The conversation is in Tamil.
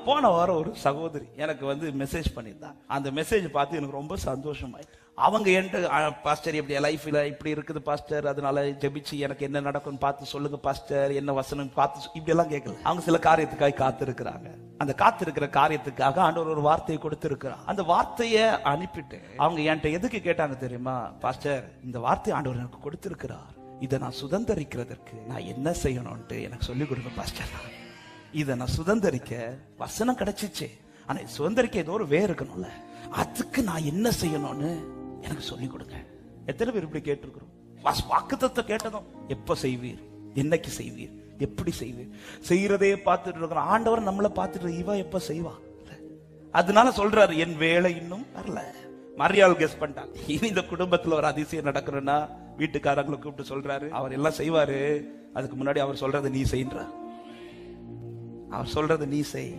போன வாரம் ஒரு சகோதரி எனக்கு மெசேஜ் பண்ணியிருந்தாங்க. அந்த மெசேஜ் பார்த்து எனக்கு ரொம்ப சந்தோஷமாய். அவங்க என்கிட்ட, பாஸ்டர் இப்படி லைஃப்ல இப்படி இருக்குது பாஸ்டர், அதனால ஜெபிச்சு எனக்கு என்ன நடக்கும்னு பார்த்து சொல்லுங்க பாஸ்டர், என்ன வசனம் பார்த்து, இப்படி எல்லாம் கேட்கல. அவங்க சில காரியத்துக்காக காத்திருக்கிறாங்க. அந்த காத்திருக்கிற காரியத்துக்காக ஆண்டவர் ஒரு வார்த்தையை கொடுத்திருக்கிறார். அந்த வார்த்தையை அனுப்பிட்டு அவங்க என்கிட்ட எதுக்கு கேட்டாங்க தெரியுமா? பாஸ்டர், இந்த வார்த்தை ஆண்டவர் எனக்கு கொடுத்திருக்கிறார், இதை நான் சுதந்திரிக்கிறதற்கு நான் என்ன செய்யணும்ட்டு எனக்கு சொல்லிக் கொடுங்க பாஸ்டர். இதை நான் சுதந்திரிக்க வசனம் கிடைச்சிச்சு, ஆனா சுதந்திரிக்க ஏதோ ஒரு வே இருக்கணும்ல, அதுக்கு நான் என்ன செய்யணும்னு எனக்கு சொல்லிக் கொடுங்க. எத்தனை பேர் இப்படி கேட்டிருக்கிறோம்? வாக்குத்தத்தத்தை கேட்டதும் எப்ப செய்வீர், என்னைக்கு செய்வீர், எப்படி செய்வீர், செய்யறதே பார்த்துட்டு இருக்கிறோம். ஆண்டவர் நம்மளை பார்த்துட்டு இவ எப்ப செய்வா, அதனால சொல்றாரு என் வேலை இன்னும் வரல. மரியாள் கெஸ் பண்ணிட்டாங்க. இனி இந்த குடும்பத்துல ஒரு அதிசயம் நடக்கணும்னா வீட்டுக்காரங்களை கூப்பிட்டு சொல்றாரு, அவர் எல்லாம் செய்வாரு, அதுக்கு முன்னாடி அவர் சொல்றதை நீ செய்யறார். அவர் சொல்றதை நீ செய்.